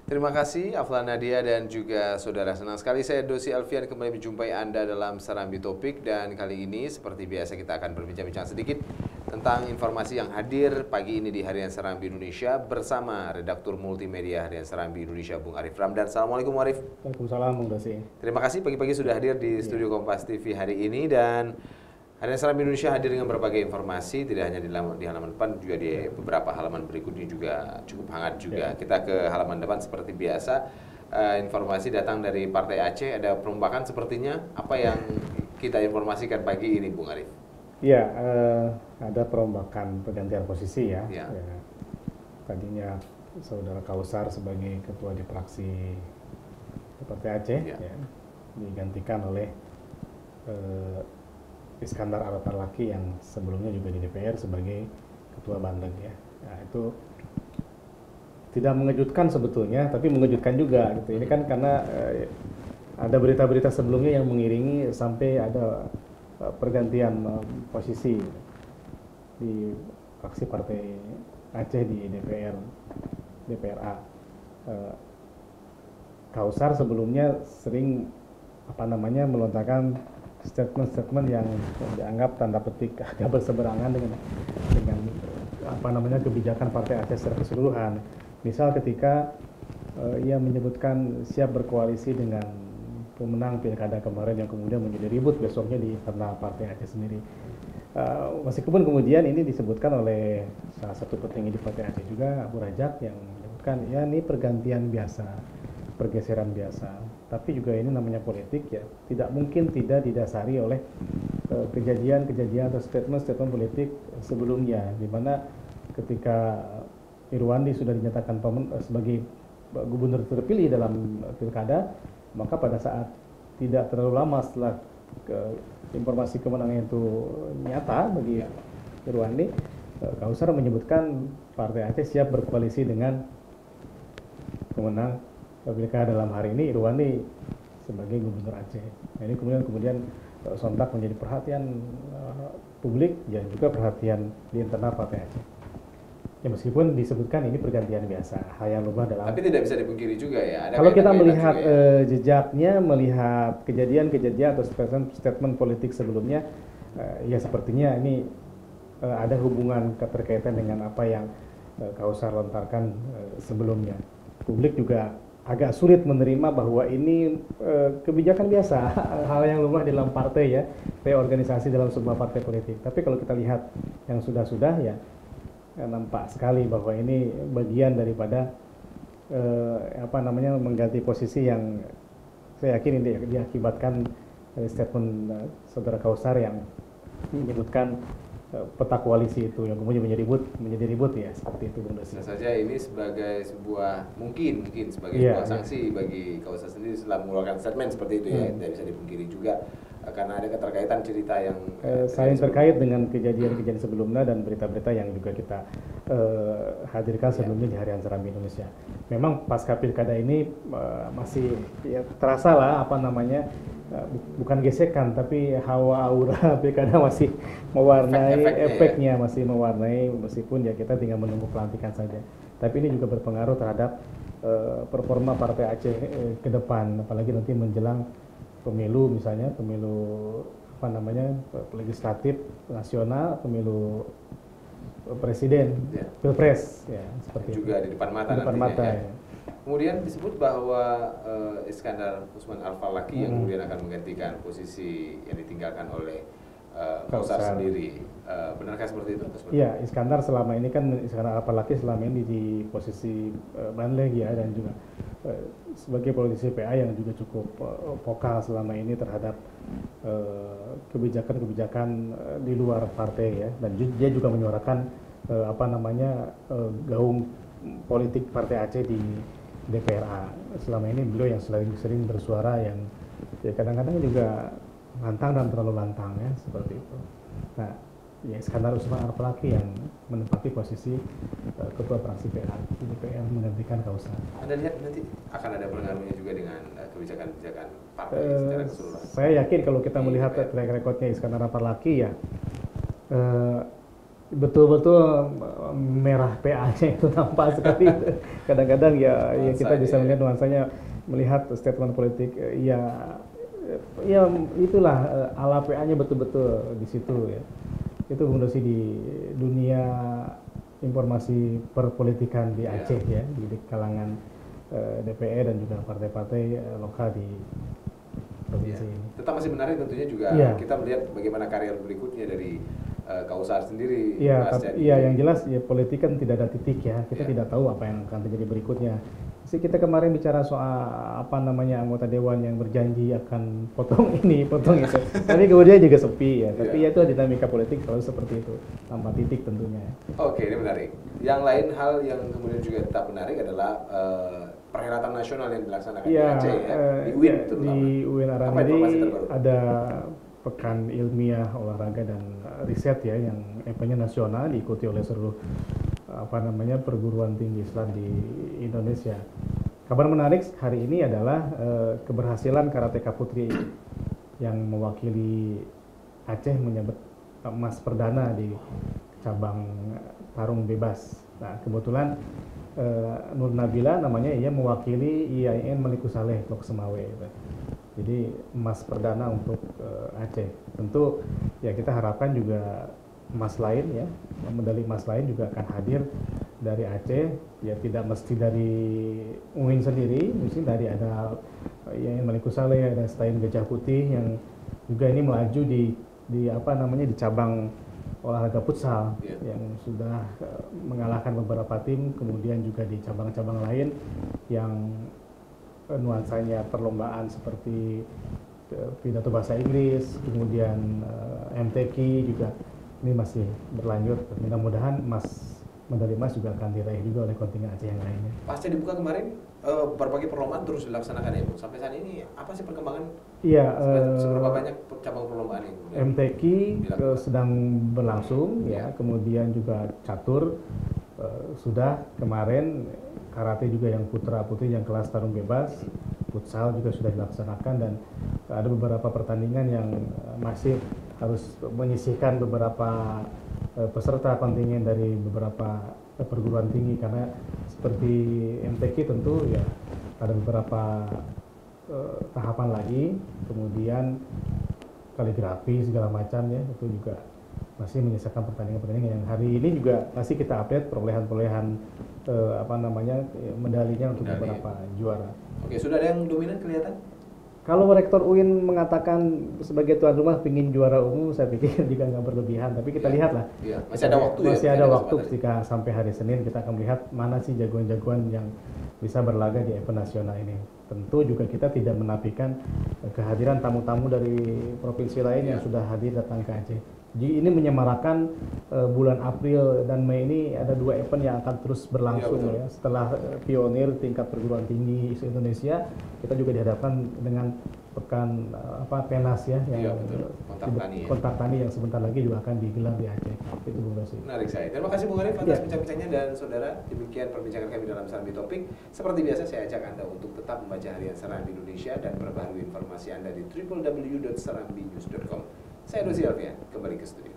Terima kasih Aflan Nadia dan juga saudara. Senang sekali saya Dosi Alfian kembali menjumpai Anda dalam Serambi Topik, dan kali ini seperti biasa kita akan berbincang-bincang sedikit tentang informasi yang hadir pagi ini di Harian Serambi Indonesia bersama redaktur multimedia Harian Serambi Indonesia Bung Arif Ramdan. Assalamualaikum Arif. Waalaikumsalam Bung Dosi. Terima kasih pagi-pagi sudah hadir di studio Kompas TV hari ini, dan Harian Serambi Indonesia hadir dengan berbagai informasi, tidak hanya di halaman depan, juga di beberapa halaman berikutnya juga cukup hangat juga. Kita ke halaman depan seperti biasa, informasi datang dari Partai Aceh, ada perombakan sepertinya. Apa yang kita informasikan pagi ini, Bung Arif? Iya, ada perombakan pergantian posisi ya. Ya. Tadinya Saudara Kausar sebagai ketua di fraksi Partai Aceh ya, digantikan oleh Iskandar Al-Laki yang sebelumnya juga di DPR sebagai ketua Bandeng ya. Nah, itu tidak mengejutkan sebetulnya, tapi mengejutkan juga gitu. Ini kan karena ada berita-berita sebelumnya yang mengiringi sampai ada pergantian posisi di fraksi Partai Aceh di DPRA. Kausar sebelumnya sering melontarkan statement-statement yang dianggap tanda petik agak berseberangan dengan kebijakan Partai Aceh secara keseluruhan. Misal ketika ia menyebutkan siap berkoalisi dengan pemenang pilkada kemarin yang kemudian menjadi ribut besoknya di internal Partai Aceh sendiri. Meskipun kemudian ini disebutkan oleh salah satu petinggi di Partai Aceh juga, Abu Rajak, yang menyebutkan ya ini pergantian biasa, pergeseran biasa. Tapi juga ini namanya politik ya, tidak mungkin tidak didasari oleh kejadian-kejadian atau statement-statement politik sebelumnya, di mana ketika Irwandi sudah dinyatakan sebagai gubernur terpilih dalam pilkada, maka pada saat tidak terlalu lama setelah informasi kemenangan itu nyata bagi Irwandi, Kausar menyebutkan Partai Aceh siap berkoalisi dengan pemenang pilkada dalam hari ini Irwandi sebagai gubernur Aceh. Nah, ini kemudian sontak menjadi perhatian publik dan juga perhatian di internal Partai Aceh. Ya, meskipun disebutkan ini pergantian biasa, hal yang lumrah dalam. Tapi tidak bisa dipungkiri juga ya. Kalau kita melihat jejaknya, melihat kejadian-kejadian atau statement politik sebelumnya, ya sepertinya ini ada hubungan keterkaitan dengan apa yang Kausar lontarkan sebelumnya. Publik juga agak sulit menerima bahwa ini kebijakan biasa, hal yang lumrah dalam partai ya, reorganisasi dalam sebuah partai politik. Tapi kalau kita lihat yang sudah-sudah ya, nampak sekali bahwa ini bagian daripada mengganti posisi yang saya yakin ini diakibatkan dari statement Saudara Kausar yang menyebutkan peta koalisi itu yang kemudian menjadi ribut ya, seperti itu Bung Dosi. Bisa saja ini sebagai sebuah mungkin sebagai sebuah sanksi bagi Kausar sendiri setelah mengeluarkan statement seperti itu ya. Tidak bisa dipungkiri juga karena ada keterkaitan cerita yang saling terkait dengan kejadian-kejadian sebelumnya dan berita-berita yang juga kita hadirkan sebelumnya di Harian Serambi Indonesia. Memang pasca pilkada ini masih ya, terasa lah bukan gesekan, tapi hawa aura pilkada masih mewarnai efeknya masih mewarnai, meskipun ya kita tinggal menunggu pelantikan saja. Tapi ini juga berpengaruh terhadap performa Partai Aceh ke depan, apalagi nanti menjelang pemilu, misalnya pemilu legislatif nasional, pemilu presiden, pilpres ya, seperti juga itu. Di depan mata ya. Kemudian disebut bahwa Iskandar Usman Al-Laki yang kemudian akan menggantikan posisi yang ditinggalkan oleh Kausar sendiri. Benarkah seperti itu? Iya, Iskandar Al-Laki selama ini di posisi Banleg ya, dan juga sebagai politisi PA yang juga cukup vokal selama ini terhadap kebijakan-kebijakan di luar partai ya, dan dia juga menyuarakan gaung politik Partai Aceh di DPRA. Selama ini beliau yang sering bersuara yang ya kadang-kadang juga lantang dan terlalu lantang ya, seperti itu. Nah, ya Iskandar Usman Al-Laki yang menempati posisi ketua fraksi PA di DPR menggantikan Kausar. Anda lihat nanti akan ada pengaruhnya juga dengan kebijakan-kebijakan partai secara keseluruhan? Saya yakin kalau kita melihat track recordnya Iskandar Al-Laki ya, betul-betul merah PA-nya itu nampak sekali. Kadang-kadang ya kita bisa melihat nuansanya, melihat statement politik ya itulah ala PA-nya betul-betul di situ ya. Itu Bung Dosi di dunia informasi perpolitikan di Aceh ya, di kalangan DPR dan juga partai-partai lokal di provinsi ini. Tetap masih menarik tentunya juga kita melihat bagaimana karier berikutnya dari Kausar sendiri. Iya, yang jelas ya politik kan tidak ada titik ya. Kita tidak tahu apa yang akan terjadi berikutnya. Kita kemarin bicara soal anggota dewan yang berjanji akan potong ini, potong itu. Tapi kemudian juga sepi ya. Tapi itu dinamika politik selalu seperti itu, tanpa titik tentunya. Oke, ini menarik. Yang lain hal yang kemudian juga tetap menarik adalah perhelatan nasional yang dilaksanakan di Aceh di UIN terutama. Di UIN Araniri ada pekan ilmiah olahraga dan riset ya, yang eventnya nasional, diikuti oleh seluruh perguruan tinggi Islam di Indonesia. Kabar menarik hari ini adalah keberhasilan karateka putri yang mewakili Aceh menyabet emas perdana di cabang tarung bebas. Nah, kebetulan Nur Nabila namanya, ia mewakili IAIN Malikusaleh Lok Semawe. Jadi emas perdana untuk Aceh. Tentu ya kita harapkan juga emas lain ya, medali emas lain juga akan hadir dari Aceh. Ya tidak mesti dari UIN sendiri, mesti dari ada IAIN Malikusaleh, ada Stain Gajah Putih yang juga ini melaju di cabang olahraga futsal yang sudah mengalahkan beberapa tim, kemudian juga di cabang-cabang lain yang nuansanya perlombaan seperti pidato bahasa Inggris, kemudian MTQ juga ini masih berlanjut. Mudah-mudahan medali emas juga akan diraih juga oleh kontingen Aceh yang lainnya. Pasca dibuka kemarin, berbagai perlombaan terus dilaksanakan ya, Bung. Sampai saat ini apa sih perkembangan? Iya. Seberapa banyak cabang perlombaan ini? MTQ sedang berlangsung ya, kemudian juga catur sudah kemarin, karate juga yang putra putri yang kelas tarung bebas, futsal juga sudah dilaksanakan, dan ada beberapa pertandingan yang masih harus menyisihkan beberapa peserta kontingen dari beberapa perguruan tinggi, karena seperti MTQ tentu ya ada beberapa tahapan lagi, kemudian kaligrafi segala macam ya, itu juga masih menyisakan pertandingan-pertandingan yang hari ini juga masih kita update perolehan medalinya untuk beberapa juara. Oke, sudah ada yang dominan kelihatan? Kalau Rektor UIN mengatakan sebagai tuan rumah ingin juara umum, saya pikir juga nggak berlebihan. Tapi kita lihatlah. Masih ada waktu. Masih ada waktu ketika sampai hari Senin kita akan melihat mana sih jagoan-jagoan yang bisa berlaga di event nasional ini. Tentu juga kita tidak menafikan kehadiran tamu-tamu dari provinsi lain yang sudah hadir datang ke Aceh. Jadi ini menyemarakan bulan April dan Mei ini ada 2 event yang akan terus berlangsung ya. Setelah pionir tingkat perguruan tinggi se-Indonesia, kita juga dihadapkan dengan pekan PENAS ya, yang kontak tani yang sebentar lagi juga akan digelar di Aceh. Itu Bung Dosi. Menarik saya. Terima kasih Bung Arif atas bincang-bincangnya, dan saudara, demikian perbincangan kami dalam Serambi Topik. Seperti biasa saya ajak Anda untuk tetap membaca harian Serambi Indonesia dan perbaharui informasi Anda di www.serambinews.com. Saya Dosi Alfian, kembali ke studio.